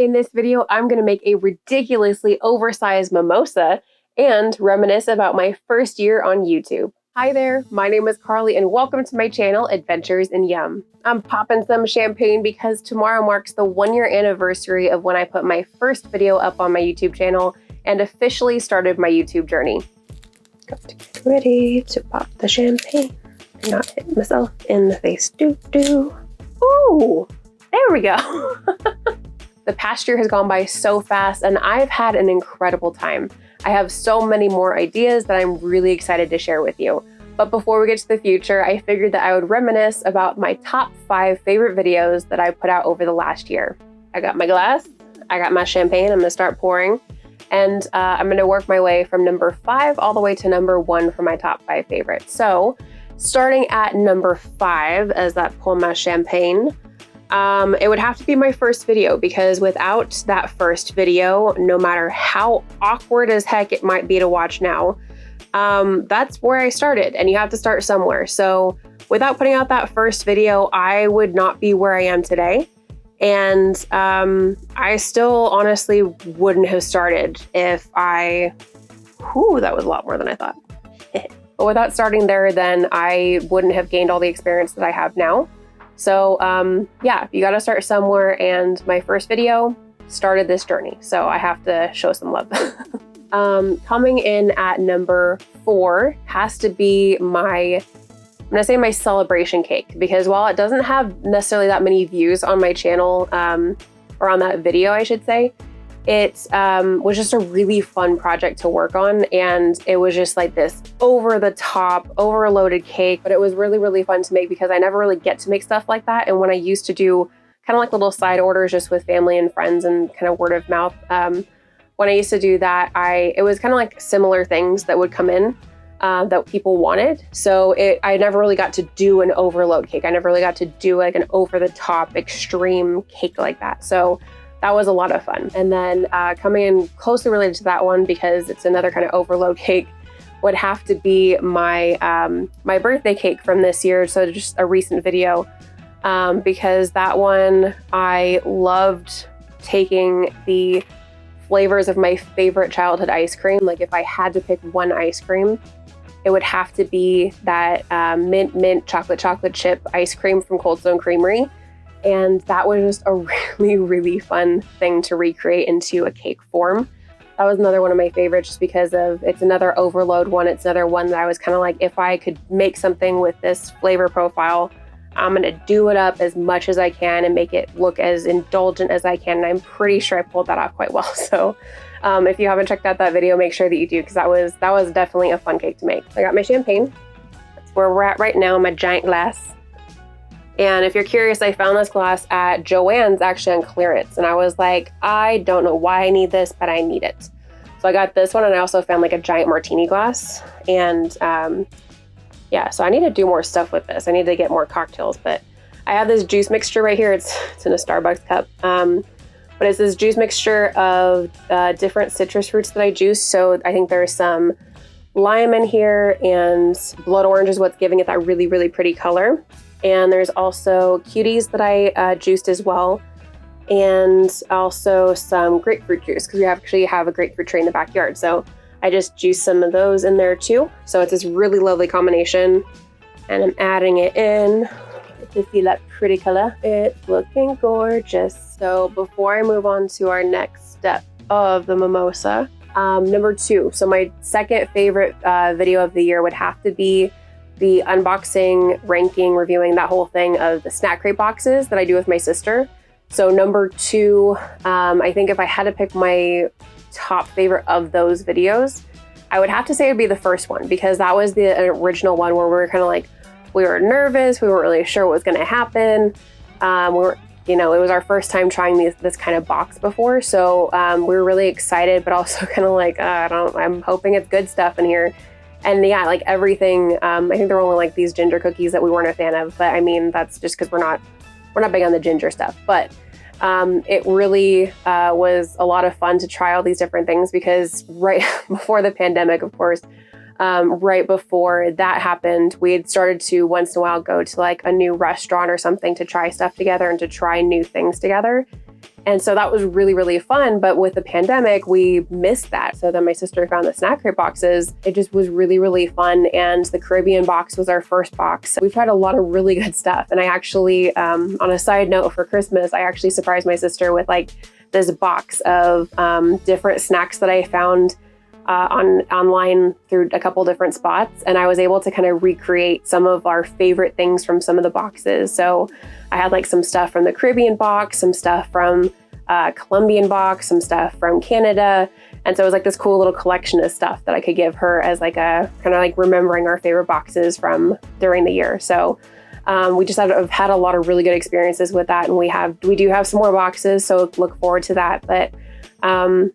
In this video, I'm going to make a ridiculously oversized mimosa and reminisce about my first year on YouTube. Hi there, my name is Carly and welcome to my channel, Adventures in Yum. I'm popping some champagne because tomorrow marks the 1-year anniversary of when I put my first video up on my YouTube channel and officially started my YouTube journey. Got to get ready to pop the champagne and not hit myself in the face. Ooh, there we go. The past year has gone by so fast and I've had an incredible time. I have so many more ideas that I'm really excited to share with you. But before we get to the future, I figured that I would reminisce about my top 5 favorite videos that I put out over the last year. I got my glass, I got my champagne, I'm gonna start pouring, and I'm gonna work my way from number 5 all the way to number 1 for my top 5 favorites. So starting at number 5 as I pour my champagne, it would have to be my first video, because without that first video, no matter how awkward as heck it might be to watch now, that's where I started, and you have to start somewhere. So without putting out that first video, I would not be where I am today. And I still honestly wouldn't have started if that was a lot more than I thought. But without starting there, then I wouldn't have gained all the experience that I have now. So yeah, you got to start somewhere, and my first video started this journey, so I have to show some love. Coming in at number 4 has to be I'm gonna say my celebration cake, because while it doesn't have necessarily that many views on my channel, or on that video, I should say, it was just a really fun project to work on, and it was just like this over-the-top, overloaded cake, but it was really, really fun to make because I never really get to make stuff like that. And when I used to do kind of like little side orders just with family and friends and kind of word of mouth, when I used to do that, it was kind of like similar things that would come in that people wanted. So I never really got to do an overload cake. I never really got to do like an over-the-top extreme cake like that. So that was a lot of fun. And then coming in closely related to that one, because it's another kind of overload cake, would have to be my my birthday cake from this year. So just a recent video, because that one, I loved taking the flavors of my favorite childhood ice cream. Like if I had to pick one ice cream, it would have to be that mint chocolate chip ice cream from Cold Stone Creamery. And that was just a really, really fun thing to recreate into a cake form. That was another one of my favorites just because it's another overload one. It's another one that I was kind of like, if I could make something with this flavor profile, I'm going to do it up as much as I can and make it look as indulgent as I can. And I'm pretty sure I pulled that off quite well. So if you haven't checked out that video, make sure that you do, because that was definitely a fun cake to make. I got my champagne. That's where we're at right now, my giant glass. And if you're curious, I found this glass at Joann's actually on clearance. And I was like, I don't know why I need this, but I need it. So I got this one, and I also found like a giant martini glass. And yeah, so I need to do more stuff with this. I need to get more cocktails, but I have this juice mixture right here. It's in a Starbucks cup. But it's this juice mixture of different citrus fruits that I juice. So I think there's some lime in here, and blood orange is what's giving it that really, really pretty color. And there's also cuties that I juiced as well, and also some grapefruit juice, because we actually have a grapefruit tree in the backyard. So I just juiced some of those in there too. So it's this really lovely combination, and I'm adding it in to see that pretty color. It's looking gorgeous. So before I move on to our next step of the mimosa, number 2. So my second favorite video of the year would have to be the unboxing, ranking, reviewing, that whole thing of the snack crate boxes that I do with my sister. So number 2, I think if I had to pick my top favorite of those videos, I would have to say it would be the first one, because that was the original one where we were kind of like, we were nervous, we weren't really sure what was going to happen. It was our first time trying this kind of box before, so we were really excited, but also kind of like, I'm hoping it's good stuff in here. And yeah, like everything, I think there were only like these ginger cookies that we weren't a fan of, but I mean, that's just because we're not big on the ginger stuff. But it really was a lot of fun to try all these different things, because right before the pandemic, of course, right before that happened, we had started to once in a while go to like a new restaurant or something to try stuff together and to try new things together. And so that was really, really fun. But with the pandemic, we missed that. So then my sister found the snack crate boxes. It just was really, really fun. And the Caribbean box was our first box. We've had a lot of really good stuff. And I actually, on a side note, for Christmas, I actually surprised my sister with like this box of different snacks that I found online through a couple different spots. And I was able to kind of recreate some of our favorite things from some of the boxes. So I had like some stuff from the Caribbean box, some stuff from Colombian box, some stuff from Canada. And so it was like this cool little collection of stuff that I could give her as like a kind of like remembering our favorite boxes from during the year. So we just have had a lot of really good experiences with that. And we do have some more boxes, so look forward to that. But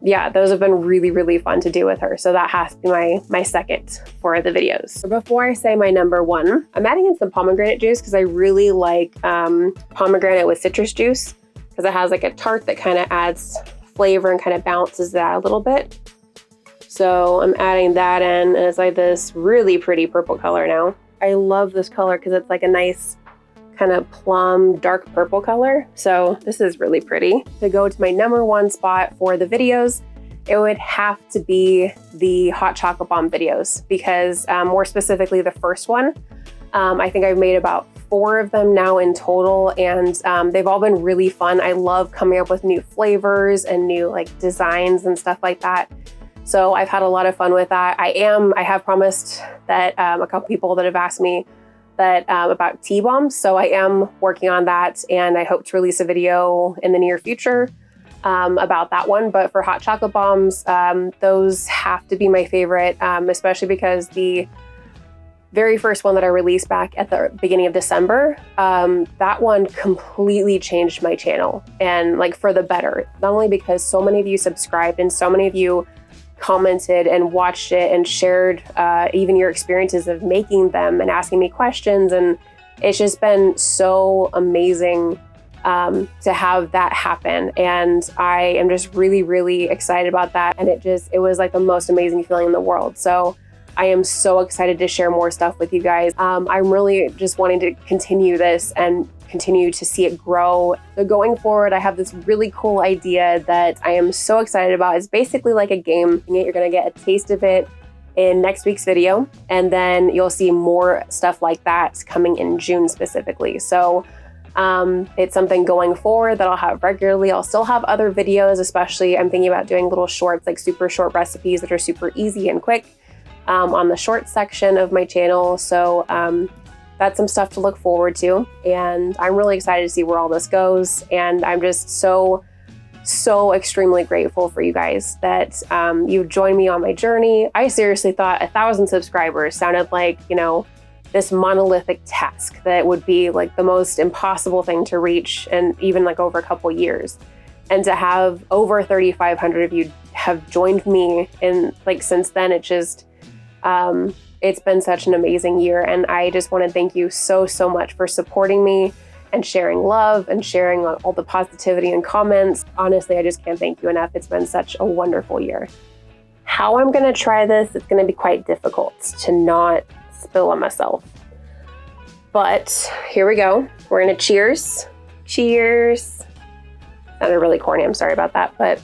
yeah, those have been really, really fun to do with her. So that has to be my second for the videos. So before I say my number one, I'm adding in some pomegranate juice because I really like pomegranate with citrus juice because it has like a tart that kind of adds flavor and kind of balances that a little bit. So I'm adding that in, and it's like this really pretty purple color now. I love this color because it's like a nice kind of plum dark purple color. So this is really pretty. To go to my number one spot for the videos, it would have to be the hot chocolate bomb videos because more specifically the first one. I think I've made about 4 of them now in total, and they've all been really fun. I love coming up with new flavors and new like designs and stuff like that. So I've had a lot of fun with that. I have promised that a couple people that have asked me that about tea bombs. So I am working on that, and I hope to release a video in the near future about that one. But for hot chocolate bombs, those have to be my favorite, especially because the very first one that I released back at the beginning of December, that one completely changed my channel, and like for the better. Not only because so many of you subscribed and so many of you commented and watched it and shared even your experiences of making them and asking me questions. And it's just been so amazing to have that happen. And I am just really, really excited about that. And it was like the most amazing feeling in the world. So I am so excited to share more stuff with you guys. I'm really just wanting to continue this and continue to see it grow. So going forward, I have this really cool idea that I am so excited about. It's basically like a game. You're gonna get a taste of it in next week's video, and then you'll see more stuff like that coming in June specifically. So it's something going forward that I'll have regularly. I'll still have other videos, especially I'm thinking about doing little shorts, like super short recipes that are super easy and quick on the short section of my channel. So that's some stuff to look forward to. And I'm really excited to see where all this goes. And I'm just so extremely grateful for you guys that you joined me on my journey. I seriously thought 1,000 subscribers sounded like, you know, this monolithic task that would be like the most impossible thing to reach, and even like over a couple years. And to have over 3,500 of you have joined me in like since then, it just, it's been such an amazing year. And I just want to thank you so much for supporting me and sharing love and sharing all the positivity and comments. Honestly, I just can't thank you enough. It's been such a wonderful year. How I'm going to try this, it's going to be quite difficult to not spill on myself. But here we go. We're going to cheers. Cheers. Sounded really corny. I'm sorry about that. But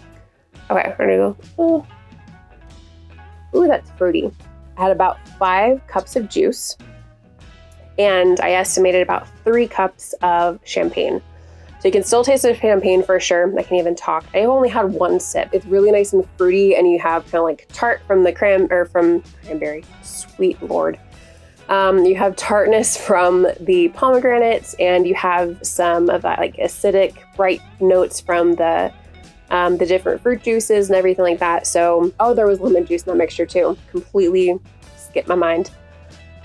okay, we're going to go. Ooh, that's fruity. I had about 5 cups of juice, and I estimated about 3 cups of champagne. So you can still taste the champagne for sure. I can even talk. I only had 1 sip. It's really nice and fruity, and you have kind of like tart from the cranberry. Sweet Lord. You have tartness from the pomegranates, and you have some of that like acidic, bright notes from the different fruit juices and everything like that. So, oh, there was lemon juice in that mixture too. Completely skipped my mind.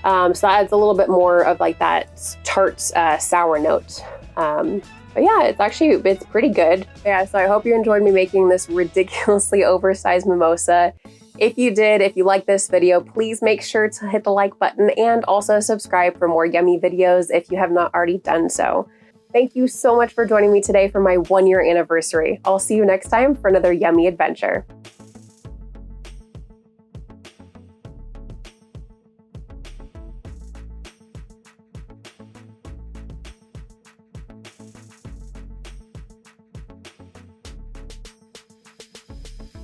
So that adds a little bit more of like that tart, sour note. But yeah, it's pretty good. Yeah, so I hope you enjoyed me making this ridiculously oversized mimosa. If you did, if you like this video, please make sure to hit the like button and also subscribe for more yummy videos if you have not already done so. Thank you so much for joining me today for my 1-year anniversary. I'll see you next time for another yummy adventure.